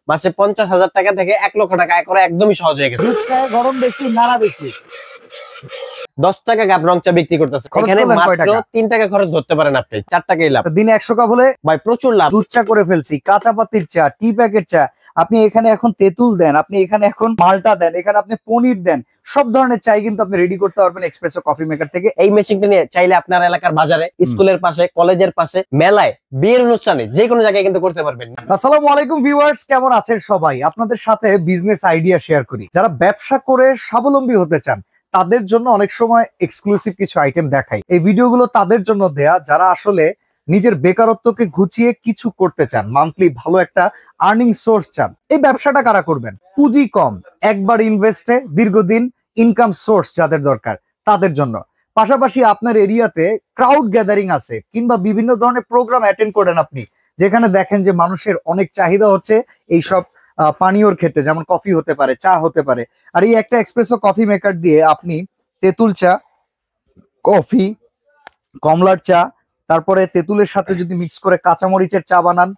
মাসে 50,000 টাকা থেকে 1 লক্ষ টাকা আয় করা একদমই সহজ হয়ে গেছে। গরম বেশি নাড়া বেশি 10 টাকা কাপ রং চা বিক্রি করতেছে, এখানে মাত্র 3 টাকা খরচ ধরতে পারেন আপনি, 4 টাকাই লাভ। দিনে 100 কাপ হলে ভাই প্রচুর লাভ। দুধ চা করে ফেলছি, কাঁচা পাতির চা, টি প্যাকেট চা, আপনি এখানে এখন তেঁতুল দেন, আপনি এখানে এখন মালটা দেন, এখানে আপনি পনির দেন, সব ধরনের চাই কিন্তু আপনি রেডি করতে পারবেন এক্সপ্রেসো কফি মেকার থেকে। এই মেশিনটা নিয়ে চাইলে আপনার এলাকার বাজারে, স্কুলের পাশে, কলেজের পাশে, মেলায়, বিয়ের অনুষ্ঠানে যে কোনো জায়গায় কিন্তু করতে পারবেন। আসসালামু আলাইকুম ভিউয়ার্স, কেমন আছেন সবাই? আপনাদের সাথে বিজনেস আইডিয়া শেয়ার করি। যারা ব্যবসা করে স্বাবলম্বী হতে চান তাদের জন্য অনেক সময় এক্সক্লুসিভ কিছু আইটেম দেখাই। এই ভিডিওগুলো তাদের জন্য দেয়া যারা আসলে নিজের বেকারত্বকে ঘুচিয়ে কিছু করতে চান, মান্থলি ভালো একটা আর্নিং সোর্স চান। এই ব্যবসাটা কারা করবেন? পুঁজি কম, একবার ইনভেস্টে দীর্ঘদিন ইনকাম সোর্স যাদের দরকার তাদের জন্য। পাশাপাশি আপনার এরিয়াতে ক্রাউড গ্যাদারিং আছে কিংবা বিভিন্ন ধরনের প্রোগ্রাম অ্যাটেন্ড করেন আপনি, যেখানে দেখেন যে মানুষের অনেক চাহিদা হচ্ছে এইসব পানীয়র ক্ষেত্রে, যেমন কফি হতে পারে, চা হতে পারে। আর এই একটা এক্সপ্রেসো কফি মেকার দিয়ে আপনি তেঁতুল চা, কফি, কমলার চা, তারপরে তেঁতুলের সাথে যদি মিক্স করে কাঁচামরিচের চা বানান,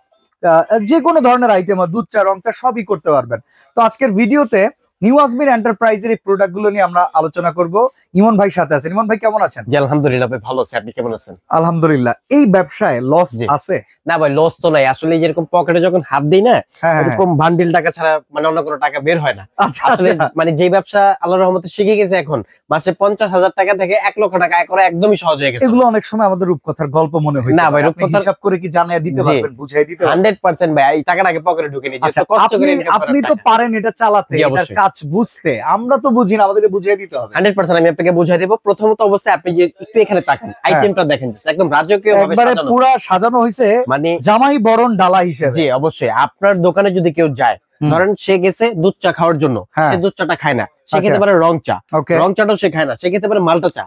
যে কোনো ধরনের আইটেম, দুধ চা, রং চা সবই করতে পারবেন। তো আজকের ভিডিওতে নিউ আজমির এন্টারপ্রাইজের এই প্রোডাক্ট গুলো নিয়ে আমরা আলোচনা করব। ইমন ভাই সাথে আছেন। ইমন ভাই কেমন আছেন? জি আলহামদুলিল্লাহ ভাই ভালো আছি, আপনি কেমন আছেন? আলহামদুলিল্লাহ। এই ব্যবসায় লস আছে? না ভাই লস তো নাই, আসলে যেরকম পকেটে যখন হাত দিই না এরকম বান্ডিল টাকা ছাড়া মানে অন্য কোনো টাকা বের হয় না। আসলে মানে যে ব্যবসা আল্লাহর রহমতে শিখে গেছে এখন, মাসে 50,000 টাকা থেকে 1 লক্ষ টাকা আয় করা একদমই সহজ হয়ে গেছে। এগুলো অনেক সময় আমাদের রূপকথার গল্প মনে হয়। না ভাই রূপকথার হিসাব করে কি জানিয়ে দিতে পারবেন, বুঝিয়ে দিতে পারবেন? 100% ভাই এই টাকাটা আগে পকেটে ঢুকে নিয়ে যেহেতু কষ্ট করে ইনকাম করেন। আপনি তো পারেন এটা চালাতে, এটার কাজ বুঝতে, আমরা তো বুঝি না, আমাদেরকে বুঝিয়ে দিতে হবে। 100% আমি আপনাকে বুঝিয়ে দেব। প্রথমত অবস্থায় আপনি যে একটু এখানে তাকান, আইটেমটা দেখেন, একদম রাজকীয় ভাবে সাজানো, পুরো সাজানো হয়েছে মানে জামাই বরণ ডালা হিসেবে। জি অবশ্যই। আপনার দোকানে যদি কেউ যায়, ধরেন সে গেছে দুধ চা খাওয়ার জন্য, সে দুধ চাটা খায় না, সে খেতে পারে রং চা, রং চাটাও সে খায় না, সে খেতে পারে মালটা চা,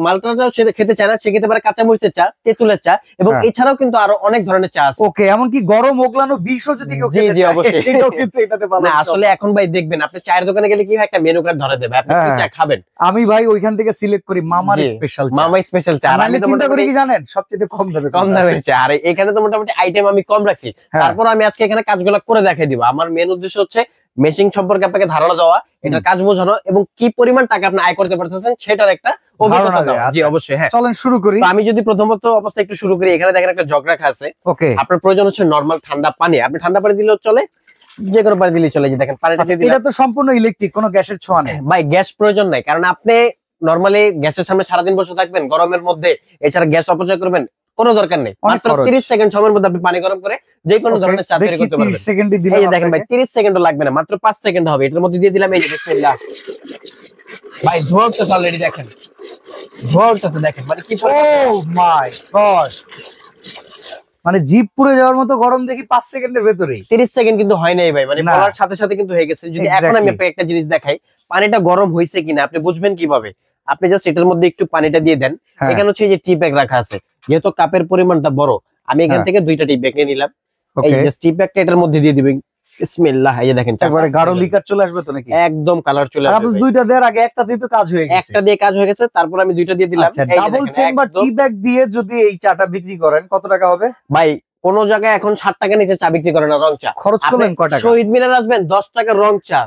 মালটাটাও সে খেতে চায় না, সে খেতে পারে কাঁচা মরিচের চা, তেঁতুলের চা, এবং এছাড়াও কিন্তু আরো অনেক ধরনের চা আছে। ওকে, এমনকি গরম ওগলানো বিষও যদি কেউ খেতে চায়। জি অবশ্যই, এটাও কিন্তু এটাতে পাবেন। না আসলে এখন ভাই দেখবেন, আপনি চায়ের দোকানে গেলে কি হয়, একটা মেনু কার্ড ধরে দেবে, আপনি কি চা খাবেন। আমি ভাই ওইখান থেকে সিলেক্ট করি মামার স্পেশাল চা, মামা স্পেশাল চা। আমি চিন্তা করি কি জানেন, সবচেয়ে কম দামের চা। আর এখানে তো মোটামুটি আইটেম আমি কম রাখছি, তারপর আমি আজকে এখানে কাজগুলো করে দেখাই দিব। আমার মেন উদ্দেশ্য হচ্ছে মেশিন সম্পর্কে আপনাকে ধারণা দেওয়া, এটার কাজ বোঝানো, এবং কি পরিমাণ টাকা আপনি আয় করতে পারতেছেন সেটার একটা অভিজ্ঞতা দেওয়া। জি অবশ্যই। হ্যাঁ চলেন শুরু করি। আমি যদি প্রথমত অবস্থা একটু শুরু করি, এখানে দেখেন একটা জগ রাখা আছে। ওকে, আপনার প্রয়োজন হচ্ছে নরমাল ঠান্ডা পানি। আপনি ঠান্ডা পানি দিলেও চলে, যে কোনো পানি দিলেই চলে। যে দেখেন পানিটা দিয়ে দিলাম। এটা তো সম্পূর্ণ ইলেকট্রিক, কোনো গ্যাসের ছোঁয়া নেই ভাই, গ্যাস প্রয়োজন নাই, কারণ আপনি নরমালি গ্যাসের সামনে সারাদিন বসে থাকবেন গরমের মধ্যে, এছাড়া গ্যাস অপচয় করবেন, কোনো দরকার নেই। মাত্র 30 সেকেন্ড সময়ের মধ্যে আপনি পানি গরম করে যে কোনো ধরনের চা তৈরি করতে পারবেন। 30 সেকেন্ডই দিলাম। এই যে দেখেন ভাই, 30 সেকেন্ডও লাগবে না, মাত্র 5 সেকেন্ড হবে। এটার মধ্যে দিয়ে দিলাম, এই যে বিসমিল্লাহ। ভাই ধোয়া উঠতেছে অলরেডি, দেখেন ধোয়া উঠতেছে, দেখেন মানে কি। ও মাই গড, মানে জিপ পুড়ে যাওয়ার মতো গরম দেখি 5 সেকেন্ডের ভেতরেই। 30 সেকেন্ড কিন্তু হয় নাই ভাই, মানে বলার সাথে সাথে কিন্তু হয়ে গেছে। যদি এখন আমি আপনাকে একটা জিনিস দেখাই, পানিটা গরম হয়েছে কিনা আপনি বুঝবেন কিভাবে? আপনি জাস্ট এটার মধ্যে একটু পানিটা দিয়ে দেন। এখানে হচ্ছে এই যে টি ব্যাগ রাখা আছে, যেহেতু কাপের পরিমাণটা বড়, আমি এখান থেকে 2টা টি ব্যাগ নিয়ে নিলাম। এই যে টি ব্যাগটা এটার মধ্যে দিয়ে দিবেন, বিসমিল্লাহ। এই যে দেখেন একবারে গাঢ় লিকার চলে আসবে তো নাকি? একদম কালার চলে আসবে। আপনি 2টা দেওয়ার আগে একটা দিয়ে তো কাজ হয়ে গেছে। একটা দিয়ে কাজ হয়ে গেছে, তারপর আমি 2টা দিয়ে দিলাম। ডাবল চেম্বার টি ব্যাগ দিয়ে যদি এই চাটা বিক্রি করেন কত টাকা হবে? ভাই কোন জায়গায় এখন 60 টাকা নিচে চা বিক্রি করে না রং চা। খরচ করলেন কত টাকা? শহীদ মিনার আসবেন, 10 টাকা রং চা,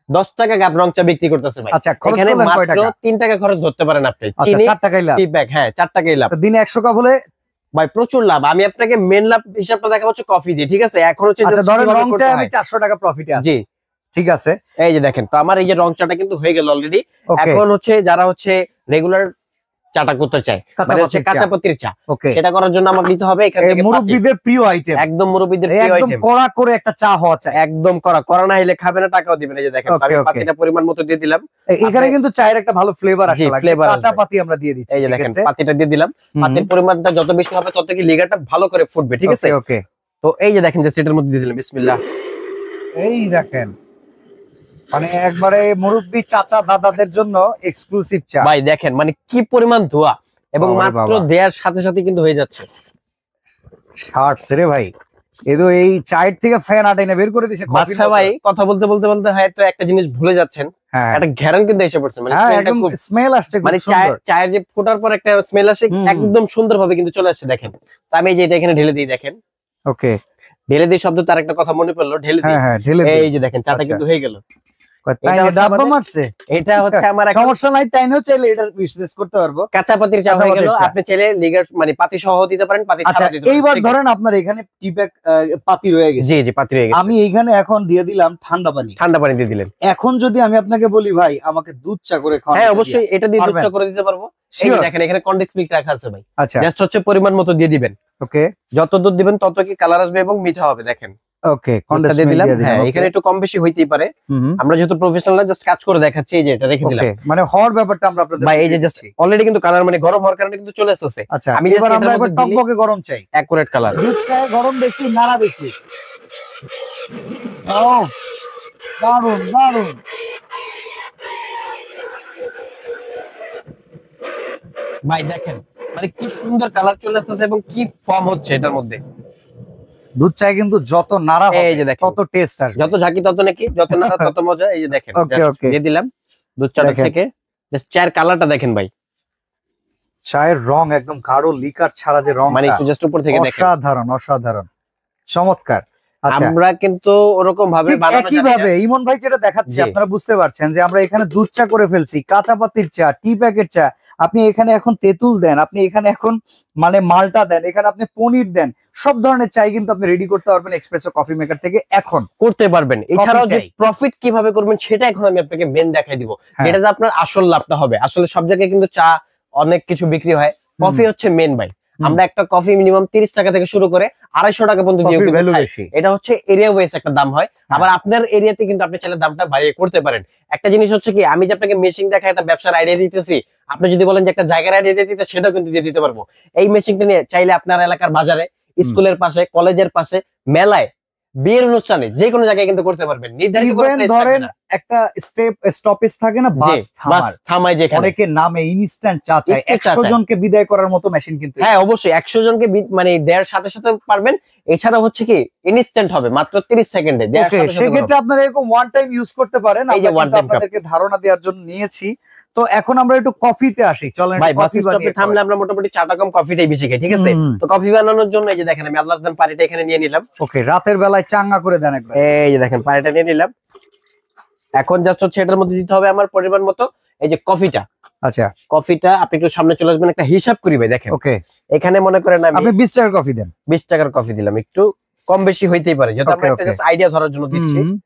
10 টাকা কাপ রং চা বিক্রি করতেছে ভাই। এখানে মাত্র 3 টাকা খরচ ধরতে পারেন আপনি। চিনি 4 টাকাই লাভ। টি ব্যাগ, হ্যাঁ 4 টাকাই লাভ। দিনে 100 কাপ হলে ভাই প্রচুর লাভ। আমি আপনাকে মেন লাভ হিসাবটা দেখাবো হচ্ছে কফি দিয়ে, ঠিক আছে? এখন হচ্ছে ধরেন রং চা আমি 400 টাকা প্রফিটে আছি। জি ঠিক আছে। এই যে দেখেন, তো আমার এই যে রং চাটা কিন্তু হয়ে গেল অলরেডি। এখন হচ্ছে যারা হচ্ছে রেগুলার চাটা করতে চায়, মানে হচ্ছে কাঁচা পাতির চা, সেটা করার জন্য আমার নিতে হবে এখান থেকে মুরব্বিদের প্রিয় আইটেম, একদম মুরব্বিদের প্রিয় আইটেম, একদম কড়া করে একটা চা হওয়া চাই, একদম কড়া না হলে খাবে না, টাকাও দিবেন। এই যে দেখেন আমি পাতিটা পরিমাণ মতো দিয়ে দিলাম। এখানে কিন্তু চায়ের একটা ভালো ফ্লেভার আসে, কাঁচা পাতি আমরা দিয়ে দিচ্ছি। এই যে দেখেন পাতিটা দিয়ে দিলাম। পাতির পরিমাণটা যত বেশি হবে তত কি লিগারটা ভালো করে ফুটবে, ঠিক আছে? ওকে, তো এই যে দেখেন যে সেটার মধ্যে দিয়ে দিলাম, বিসমিল্লাহ। এই দেখেন মানে একবারে মুরব্বি চাচা দাদাদের জন্য এক্সক্লুসিভ চা। ভাই দেখেন মানে কি পরিমাণ ধোয়া, এবং মাত্র দেওয়ার সাথে সাথে কিন্তু হয়ে যাচ্ছে। শার্টস রে ভাই, এদো এই চায়ের থেকে ফ্যান আটাইনা বের করে দিয়েছে। আচ্ছা ভাই, কথা বলতে বলতে বলতে হয়তো একটা জিনিস ভুলে যাচ্ছেন, একটা ঘ্রাণ কিন্তু এসে পড়ছে, মানে স্মেল আসছে, মানে চায়ের যে ফোটার পর একটা স্মেল আসে, একদম সুন্দরভাবে কিন্তু চলে আসছে। দেখেন তো আমি এই যে এটা এখানে ঢেলে দিই, দেখেন। ওকে, ঢেলে দিয়ে শব্দ তার একটা কথা মনে পড়লো, ঢেলে দিয়ে। হ্যাঁ হ্যাঁ ঢেলে দিই। এই যে দেখেন চাটা আচ্ছা। কিন্তু হয়ে গেল। তাই এটা না, হচ্ছে ডাব্বা আমাদের- মারছে। এটা হচ্ছে আমার এখন সমস্যা নাই, তাই নাও চাইলে এটা বিজনেস করতে পারবো। কাঁচা পাতির চা কাঁচা হয়ে গেল। পাতির চা। আপনি চাইলে লিগার মানে পাতি সহ দিতে পারেন, পাতি আচ্ছা ছাড়া দিতে পারেন। এইবার ঠিক আছে? ধরেন আপনার এখানে টি ব্যাগ পাতি রয়ে গেছে, জি জি পাতি হয়ে গেছে। আমি এইখানে এখন দিয়ে দিলাম ঠান্ডা পানি। ঠান্ডা পানি দিয়ে দিলেন। এখন যদি আমি আপনাকে বলি ভাই আমাকে দুধ চা করে খাওয়ান, হ্যাঁ অবশ্যই এটা দিয়ে দুধ পারবেন? চা করে দিতে পারবো। এই যে Sure? দেখেন এখানে কনডেন্স মিল্ক রাখা আছে ভাই। আচ্ছা জাস্ট হচ্ছে পরিমাণ মতো দিয়ে দিবেন। ওকে যত দুধ দিবেন তত কি কালার আসবে এবং মিঠা হবে। দেখেন ওকে দুধটা কন্ডেন্স দিয়ে দিলাম। মিল্ক দিয়ে হ্যাঁ দিলাম। এখানে একটু কম বেশি হইতেই পারে, আমরা যেহেতু প্রফেশনাল জাস্ট কাজ করে দেখাচ্ছি। এই যে এটা রেখে দিলাম ওকে মানে হওয়ার ব্যাপারটা আমরা আপনাদের ভাই। এই যে বুঝিয়ে জাস্ট দিচ্ছি। অলরেডি কিন্তু কালার মানে গরম হওয়ার কারণে কিন্তু চলে আসছে। আচ্ছা আমি just এবার আমরা এটার একবার মধ্যে দিলে- টকবকে গরম চাই। Accurate colour. দুধ চায় গরম বেশি নাড়া বেশি। ও দারুন দারুন। ভাই দেখেন মানে কি সুন্দর কালার চলে আসছে এবং কি ফর্ম হচ্ছে এটার মধ্যে। দুধ চায় কিন্তু যত নাড়া এই হবে যে দেখেন। তত টেস্ট আসবে। যত ঝাঁকি তত নাকি, যত নাড়া তত মজা। এই যে দেখেন Okay, just okay. দিয়ে দিলাম দুধ চাটা দেখেন। থেকে। জাস্ট চায়ের কালারটা দেখেন ভাই, চায়ের রং একদম গাঢ় লিকার ছাড়া যে রং মানে একটু জাস্ট উপর থেকে দেখেন। অসাধারণ অসাধারণ চমৎকার। আচ্ছা আমরা কিন্তু ওরকম ভাবে ঠিক বানানো একই জানি না। ভাবে ইমন ভাই যেটা দেখাচ্ছে জি। আপনারা বুঝতে পারছেন যে আমরা এখানে দুধ চা করে ফেলছি, কাঁচা পাতির চা, টি প্যাকেট চা, আপনি এখানে এখন তেঁতুল দেন, আপনি এখানে এখন মানে মালটা দেন, এখানে আপনি পনির দেন, সব ধরনের চাই কিন্তু আপনি রেডি করতে পারবেন এক্সপ্রেসো কফি মেকার থেকে এখন। করতে পারবেন। এছাড়াও যে চাই। প্রফিট কিভাবে করবেন সেটা এখন আমি আপনাকে মেন দেখাই দিব, হ্যাঁ। যেটাতে আপনার আসল লাভটা হবে। আসলে সব জায়গায় কিন্তু চা অনেক কিছু বিক্রি হয়, কফি হচ্ছে মেন ভাই। আমরা একটা কফি মিনিমাম 30 টাকা থেকে শুরু করে 250 টাকা পর্যন্ত দিয়ে কফির কিন্তু ভ্যালু খাই। বেশি। এটা হচ্ছে এরিয়া ওয়াইজ একটা দাম হয়। আবার আপনার এরিয়াতে কিন্তু আপনি চাইলে দামটা বাড়িয়ে করতে পারেন। একটা জিনিস হচ্ছে কি, আমি যে আপনাকে মেশিন দেখা একটা ব্যবসার আইডিয়া দিতেছি, আপনি যদি বলেন যে একটা জায়গার আইডিয়া দিতে, সেটাও কিন্তু দিয়ে দিতে পারবো। এই মেশিনটা নিয়ে চাইলে আপনার এলাকার বাজারে, স্কুলের পাশে, কলেজের পাশে, মেলায়, বিয়ের অনুষ্ঠানে যে কোনো জায়গায় কিন্তু করতে পারবেন। নির্ধারিত কোনো Even place ধরেন থাকবে না। একটা স্টপেজ থাকে না, জি, বাস বাস থামার, থামায় যেখানে। অনেকে নামে ইনস্ট্যান্ট চা চায়, একটু চা 100 চায়। জনকে বিদায় করার মতো মেশিন কিন্তু। হ্যাঁ অবশ্যই 100 জনকে মানে দেওয়ার সাথে সাথে পারবেন। এছাড়া হচ্ছে কি ইনস্ট্যান্ট হবে মাত্র 30 সেকেন্ডে দেওয়ার ওকে সাথে সাথে সেক্ষেত্রে আপনারা এরকম ওয়ান টাইম ইউজ করতে পারেন। এই যে আমরা one কিন্তু time cup। আপনাদেরকে ধারণা দেওয়ার জন্য নিয়েছি। তো এখন আমরা একটু কফিতে আসি, চলেন ভাই বাস কফি স্টপে বানিয়ে থামলে খাওয়াই। আমরা মোটামুটি চাটা কম কফিটাই বেশি খাই, ঠিক আছে? হুম। তো কফি বানানোর জন্য এই যে দেখেন আমি আল্লাহর দান পানিটা এখানে নিয়ে নিলাম। ওকে রাতের বেলায় চাঙ্গা করে দেন একবার। এই যে দেখেন পানিটা নিয়ে নিলাম। এখন জাস্ট হচ্ছে এটার মধ্যে দিতে হবে আমার পরিমাণ মতো এই যে কফিটা। আচ্ছা কফিটা আপনি একটু সামনে চলে আসবেন, একটা হিসাব করি ভাই। দেখেন ওকে এখানে মনে করেন আমি আপনি 20 টাকার কফি দেন। 20 টাকার কফি দিলাম, একটু কম বেশি হইতেই পারে, যেহেতু আমরা Okay, একটা okay. জাস্ট আইডিয়া ধরার জন্য দিচ্ছি। হুম,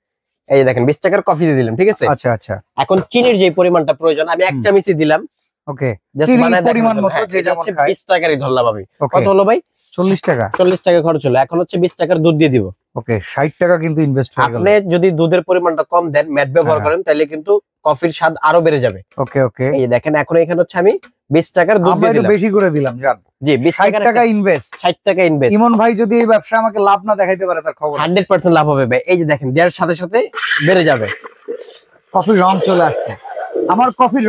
এই যে দেখেন 20 টাকার কফি দিয়ে দিলাম, ঠিক আছে? আচ্ছা আচ্ছা এখন চিনির যে পরিমাণটা প্রয়োজন আমি 1 চামচই দিলাম। ওকে Just চিনি বানায় পরিমাণ দেখানোর জন্য। মতো হ্যাঁ, যে এটা যেমন হচ্ছে খায়। 20 টাকারই ধরলাম আমি। ওকে কত হলো ভাই? 40 টাকা। 40 টাকা খরচ হলো। এখন হচ্ছে 20 টাকার দুধ দিয়ে দিব। ওকে 60 টাকা কিন্তু ইনভেস্ট হয়ে গেল। আপনি যদি দুধের পরিমাণটা কম দেন, ম্যাট ব্যবহার হ্যাঁ। করেন, তাহলে কিন্তু কফির স্বাদ আরো বেড়ে যাবে। ওকে ওকে এই যে দেখেন এখন এখানে হচ্ছে আমি 20 টাকার দুধ আমরা দিয়ে একটু দিলাম। বেশি করে দিলাম জান। জি 20 60 টাকার টাকা ইনভেস্ট। 60 টাকা ইনভেস্ট। ইমন ভাই যদি এই ব্যবসা আমাকে লাভ না দেখাইতে পারে তার খবর আছে। 100% লাভ হবে ভাই। এই যে দেখেন দেওয়ার সাথে সাথে বেড়ে যাবে। কফির রং চলে আসছে। আমার কফির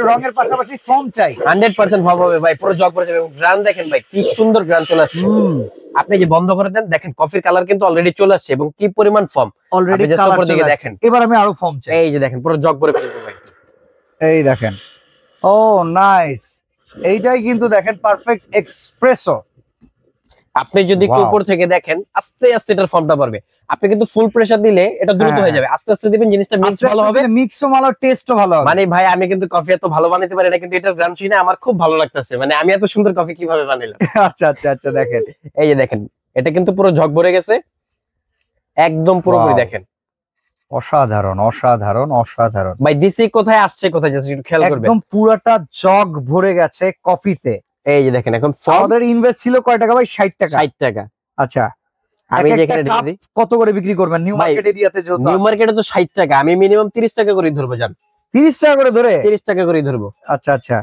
রঙের পাশাপাশি ফর্ম চাই। 100% ভাব হবে ভাই, পুরো জগ ভরে যাবে। গ্রান দেখেন ভাই কি সুন্দর গ্রান চলে আসছে। আপনি যে বন্ধ করে দেন, দেখেন কফির কালার কিন্তু অলরেডি চলে আসছে এবং কি পরিমাণ ফর্ম অলরেডি আপনি just কালার উপর দিকে চলে দেখেন। দেখেন। এবার আমি আরো ফর্ম চাই। এই যে দেখেন পুরো জগ ভরে ফেলবো ভাই। এই দেখেন ও নাইস, এইটাই কিন্তু দেখেন পারফেক্ট এক্সপ্রেসো। আপনি যদি একটু Wow. উপর থেকে দেখেন আস্তে আস্তে এটার ফর্মটা বাড়বে। আপনি কিন্তু ফুল প্রেসার দিলে এটা দ্রুত হ্যাঁ। হয়ে যাবে, আস্তে আস্তে দিবেন জিনিসটা মিক্স আস্তে ভালো হবে। আস্তে মিক্সও ভালো, টেস্টও ভালো হবে। মানে ভাই আমি কিন্তু কফি এত ভালো বানাতে পারি না, কিন্তু এটার গ্রাম শুনে আমার খুব ভালো লাগতেছে। মানে আমি এত সুন্দর কফি কিভাবে বানাইলাম। আচ্ছা আচ্ছা আচ্ছা দেখেন এই যে দেখেন এটা কিন্তু পুরো ঝক ভরে গেছে একদম পুরোপুরি। Wow. দেখেন অসাধারণ অসাধারণ অসাধারণ। ভাই দিছি কোথায় আসছে কোথায় যাচ্ছে একটু খেয়াল করবেন। একদম পুরাটা জগ ভরে গেছে কফিতে। এই যে দেখেন এখন ফর্ম আমাদের ইনভেস্ট ছিল কয় টাকা ভাই? 60 টাকা। 60 টাকা। আচ্ছা আমি এক একটা যেখানে কাপ কত করে বিক্রি করবেন নিউ ভাই, মার্কেট এরিয়াতে? যেহেতু নিউ আছে। মার্কেটে তো 60 টাকা, আমি মিনিমাম 30 টাকা করে ধরবো জান। 30 টাকা করে ধরে? 30 টাকা করে ধরবো। আচ্ছা আচ্ছা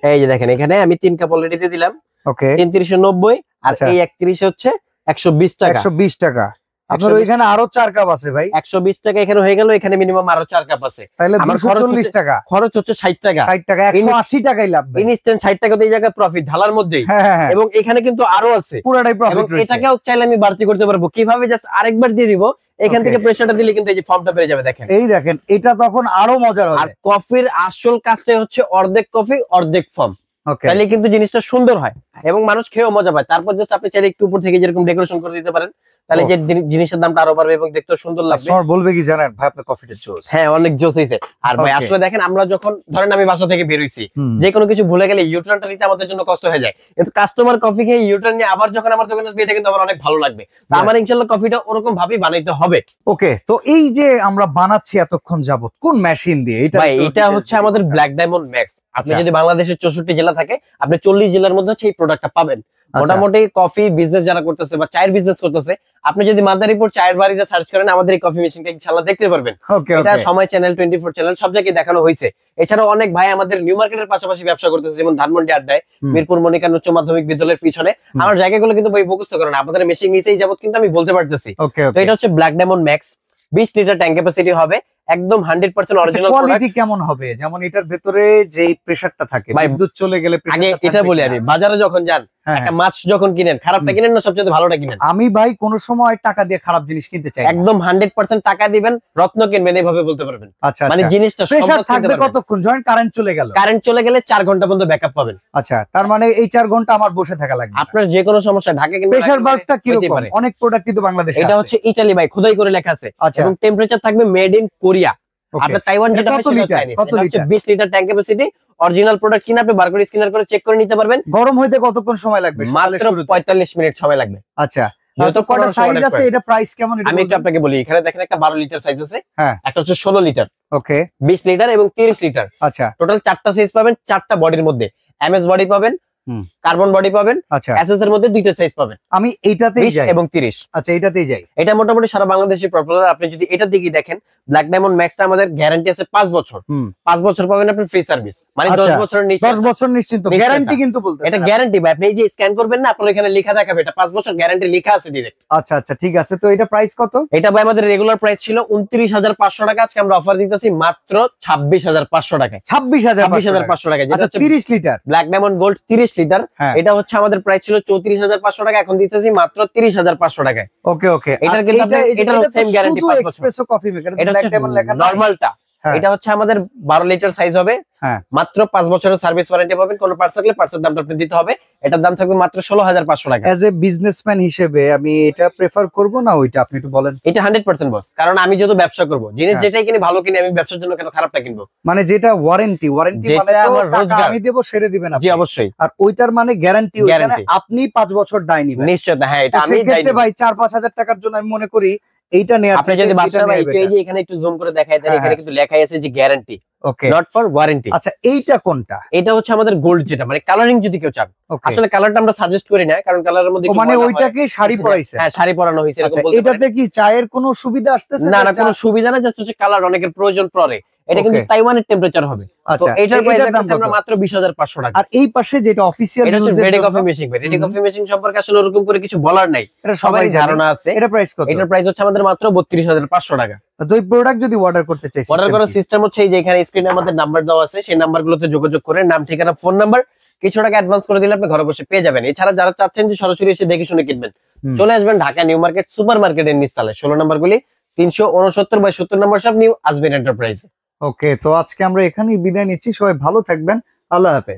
এই যে দেখেন এখানে আমি 3 কাপ অলরেডি দিয়ে দিলাম। ওকে 390 আর আচ্ছা। এই 31 হচ্ছে 120 টাকা। 120 টাকা। আপনার 120 ওইখানে আরো 4 কাপ আছে ভাই, 120 টাকা এখানে হয়ে গেল। এখানে মিনিমাম আরো 4 কাপ আছে। তাহলে আমার খরচ 240 হচ্ছে- টাকা। খরচ হচ্ছে 60 টাকা। 60 টাকা 180 টাকাই লাভ ভাই। ইনস্ট্যান্ট 60 টাকাতে এই জায়গায় প্রফিট ঢালার মধ্যেই। হ্যাঁ হ্যাঁ হ্যাঁ, এবং এখানে কিন্তু আরো আছে পুরাটাই এবং প্রফিট রয়েছে। এটাকেও চাইলে আমি বাড়তি করতে পারবো। কিভাবে? জাস্ট আরেকবার দিয়ে দিব, এখান Okay. থেকে প্রেসারটা দিলে কিন্তু এই যে ফর্মটা বেড়ে যাবে। দেখেন এই দেখেন এটা তখন আরো মজার আর হবে। কফির আসল কাজটাই হচ্ছে অর্ধেক কফি অর্ধেক ফর্ম। ওকে তাহলে কিন্তু জিনিসটা সুন্দর হয় এবং মানুষ খেয়েও মজা পায়। তারপর জাস্ট আপনি চাইলে একটু উপর থেকে যেরকম ডেকোরেশন করে দিতে পারেন, তাহলে যে জিনিসের দামটা আরো বাড়বে এবং দেখতেও সুন্দর লাগবে। কাস্টমার বলবে কি জানেন ভাই আপনার কফিটা জোস। হ্যাঁ, অনেক জোস হইছে। আর ভাই Okay. আসলে দেখেন, আমরা যখন ধরেন আমি বাসা থেকে বের হইছি, যে কোনো কিছু ভুলে গেলে ইউটার্নটা নিতে আমাদের জন্য কষ্ট হয়ে যায়, কিন্তু কাস্টমার কফি খেয়ে ইউটার্ন নিয়ে আবার যখন আমার দোকানে আসবে, এটা কিন্তু আমার অনেক ভালো লাগবে। তো আমার Yes. ইনশাআল্লাহ কফিটা ওরকম ভাবেই বানাইতে হবে। ওকে, তো এই যে আমরা বানাচ্ছি এতক্ষণ যাবত কোন মেশিন দিয়ে? ভাই এটা হচ্ছে আমাদের ব্ল্যাক ডায়মন্ড ম্যাক্স। আপনি আচ্ছা। যদি বাংলাদেশের 64 জেলা থাকে, আপনি 40 জেলার মধ্যে হচ্ছে এই প্রোডাক্টটা পাবেন। মোটামুটি কফি বিজনেস যারা করতেছে বা চায়ের বিজনেস করতেছে, আপনি যদি মাদারীপুর চায়ের বাড়িতে সার্চ করেন, আমাদের এই কফি মেশিনটা ইনশাআল্লাহ দেখতে পারবেন। ওকে এটা ওকে সময় চ্যানেল, 24 চ্যানেল সব জায়গায় দেখানো হয়েছে। এছাড়াও অনেক ভাই আমাদের নিউ মার্কেটের পাশাপাশি ব্যবসা করতেছে, যেমন ধানমন্ডি আড্ডায়, হুম। মিরপুর মনিকান উচ্চ মাধ্যমিক বিদ্যালয়ের পিছনে। আমার জায়গাগুলো কিন্তু বই মুখস্থ করেন, আপনাদের মেশিন নিচেই যাবত কিন্তু আমি বলতে পারতেছি। ওকে তো এটা হচ্ছে black diamond max, 20 litre tank capacity হবে, একদম 100% অরিজিনাল কোয়ালিটি প্রোডাক্ট। কেমন হবে? যেমন এটার ভেতরে যে প্রেসারটা থাকে, ভাই, বিদ্যুৎ চলে গেলে আগে প্রেসারটা এটা বলি আমি, বাজারে যখন যান, একটা মাছ যখন কিনেন, খারাপটা কিনেন না সবচেয়ে ভালোটা কিনেন? আমি ভাই কোন সময় টাকা দিয়ে খারাপ জিনিস কিনতে চাই না। একদম 100% টাকা দিবেন, রত্ন কিনবেন, এইভাবে বলতে পারবেন। আচ্ছা মানে আচ্ছা, জিনিসটা প্রেসার সম্পদ কিনতে থাকবে পারবেন। কতক্ষণ? যখন কারেন্ট চলে গেল, কারেন্ট চলে গেলে 4 ঘন্টা পর্যন্ত ব্যাকআপ পাবেন। আচ্ছা, তার মানে এই 4 ঘন্টা আমার বসে থাকা লাগবে। আপনার যে কোনো সমস্যা, ঢাকা কিংবা প্রেসার ঢাকার বাল্বটা বাইরে হইতেই কিরকম? পারে। অনেক প্রোডাক্ট কিন্তু বাংলাদেশে এটা আছে। হচ্ছে ইতালি ভাই, খোদাই করে লেখা আছে, আচ্ছা, এবং টেম্পারেচার থাকবে মেড ইন কোরিয়া। ওকে। আপনার তাইওয়ান যেটা হয় কত সেটা লিটার? চাইনিজ। কত এটা হচ্ছে litre? 20 litre tank capacity, original product কিনে আপনি বারকোড স্ক্যানার করে চেক করে নিতে পারবেন। গরম হইতে কতক্ষণ সময় লাগবে? সকালের মাত্র শুরুতে? 45 মিনিট সময় লাগবে। আচ্ছা, যেহেতু তো কয়টা 1500 সাইজ watt-এর আছে? coil। এটা প্রাইস কেমন? এটা আমি একটু বলবেন? আপনাকে বলি, এখানে দেখেন একটা 12 লিটার সাইজ আছে, হ্যাঁ। একটা হচ্ছে 16 লিটার, ওকে, 20 লিটার এবং 30 লিটার। আচ্ছা টোটাল 4টা সাইজ পাবেন, 4টা বডির মধ্যে। এমএস বডি পাবেন, হুম। কার্বন বডি পাবেন, আচ্ছা, এসএস এর মধ্যে 2টা সাইজ পাবেন, আমি এইটাতেই 20 যাই। এবং 30। আচ্ছা, এইটাতেই যাই। এটা মোটামুটি সারা বাংলাদেশে পপুলার। আপনি যদি এটার দিকে দেখেন, ব্ল্যাক ডায়মন্ড ম্যাক্সটা আমাদের গ্যারান্টি আছে 5 বছর। হুম। 5 বছর পাবেন আপনি ফ্রি সার্ভিস, মানে 10 আচ্ছা, বছরের নিচে। 10 বছর নিশ্চিন্ত নিশ্চিন্ত। গ্যারান্টি কিন্তু বলতেছেন এটা আপনি। গ্যারান্টি ভাই, আপনি এই যে স্ক্যান করবেন না, আপনার এখানে লেখা দেখাবে এটা 5 বছর গ্যারান্টি লেখা আছে ডাইরেক্ট। আচ্ছা আচ্ছা, ঠিক আছে। তো এটা প্রাইস কত? এটা ভাই আমাদের রেগুলার প্রাইস ছিল 29,500 টাকা, আজকে আমরা অফার দিতেছি মাত্র 26,500 টাকায়। 26,500 টাকা, যেটা আচ্ছা, হচ্ছে 30 litre. Black diamond gold 30 litre. হ্যাঁ। এটা হচ্ছে আমাদের প্রাইস ছিল 34,500 টাকা, এখন দিতেছি মাত্র 30,500 টাকায়। ওকে ওকে, এটার কিন্তু এটারও সেম গ্যারান্টি 5 বছর। এক্সপ্রেসো কফি মেকার, এটা ব্ল্যাক হচ্ছে ডায়মন্ড লেখা নয়। নরমালটা। হ্যাঁ। এটা হচ্ছে আমাদের 12 লিটার সাইজ হবে, হ্যাঁ। মাত্র 5 বছরের সার্ভিস ওয়ারেন্টি পাবেন। কোনো পার্টস থাকলে পার্টসের দামটা আপনি দিতে হবে। এটার দাম থাকবে মাত্র 16,500 টাকা। অ্যাজ এ বিজনেসম্যান হিসেবে আমি এটা প্রেফার করব না ওইটা? আপনি একটু বলেন। এটা 100% বস, কারণ আমি যেহেতু ব্যবসা করব, জিনিস হ্যাঁ। যেটাই কিনি ভালো কিনি, আমি ব্যবসার জন্য কেন খারাপটা কিনবো? মানে যেটা ওয়ারেন্টি মানে যেটা তো আমার টাকা রোজগার। আমি দেব, সেরে দিবেন আপনি। জি অবশ্যই, আর ওইটার মানে গ্যারান্টি, ওইখানে Guarantee। আপনি 5 বছর দায় নিবেন। নিশ্চয়। হ্যাঁ, এটা আমি সেক্ষেত্রে ভাই 4-5 হাজার টাকার জন্য আমি মনে করি এইটা নেওয়ার আপনি যদি বাসা ভাই একটু এই যে এখানে একটু জুম করে দেখাই দেন, হ্যাঁ, এখানে কিন্তু লেখাই আছে যে guarantee, okay. Not for warranty. আচ্ছা, এইটা কোনটা? এটা হচ্ছে আমাদের গোল্ড, যেটা মানে কালারিং যদি কেউ চান। ওকে, আসলে কালারটা আমরা সাজেস্ট করি না, কারণ কালারের মধ্যে ও একটু মানে ময়লা হয়। ওইটাকে শাড়ি পরাইছে? হ্যাঁ, শাড়ি পরানো হয়েছে এরকম আচ্ছা, বলতে পারেন। এটাতে কি চায়ের কোনো সুবিধা আসতেছে? না না, কোনো সুবিধা না, জাস্ট হচ্ছে কালার অনেকের প্রয়োজন পড়ে। এটা কিন্তু Okay. তাইওয়ানের টেম্পারেচার হবে। তো আচ্ছা, এটার প্রাইস এটার দাম রাখতেছি আমরা কত? মাত্র 20,500 টাকা। আর এই পাশে যেটা অফিশিয়াল এটা হচ্ছে ইউজের রেডি জন্য, কফি মেশিন। রেডি হুম। কফি মেশিন সম্পর্কে আসলে ওরকম করে কিছু বলার নাই, এটা সবাই সবাই জানে। ধারণা আছে। এটা প্রাইস কত? এটার প্রাইস হচ্ছে আমাদের মাত্র 32,500 টাকা। তো এই প্রোডাক্ট যদি অর্ডার করতে চাই, অর্ডার system করার কি? সিস্টেম হচ্ছে এই যে এখানে স্ক্রিনে আমাদের নাম্বার দেওয়া আছে, সেই নাম্বারগুলোতে যোগাযোগ করে নাম, ঠিকানা, ফোন নাম্বার, কিছু টাকা অ্যাডভান্স করে দিলে আপনি ঘরে বসে পেয়ে যাবেন। এছাড়া যারা চাচ্ছেন যে সরাসরি এসে দেখে শুনে কিনবেন, হুম। চলে আসবেন ঢাকা নিউ মার্কেট সুপার মার্কেটের নিচতলায়, 16 নাম্বার গুলি, 369/70 নম্বর সব, নিউ আজমিন এন্টারপ্রাইজ। ওকে, তো আজকে আমরা এখানেই বিদায় নিচ্ছি। সবাই ভালো থাকবেন। আল্লাহ হাফেজ।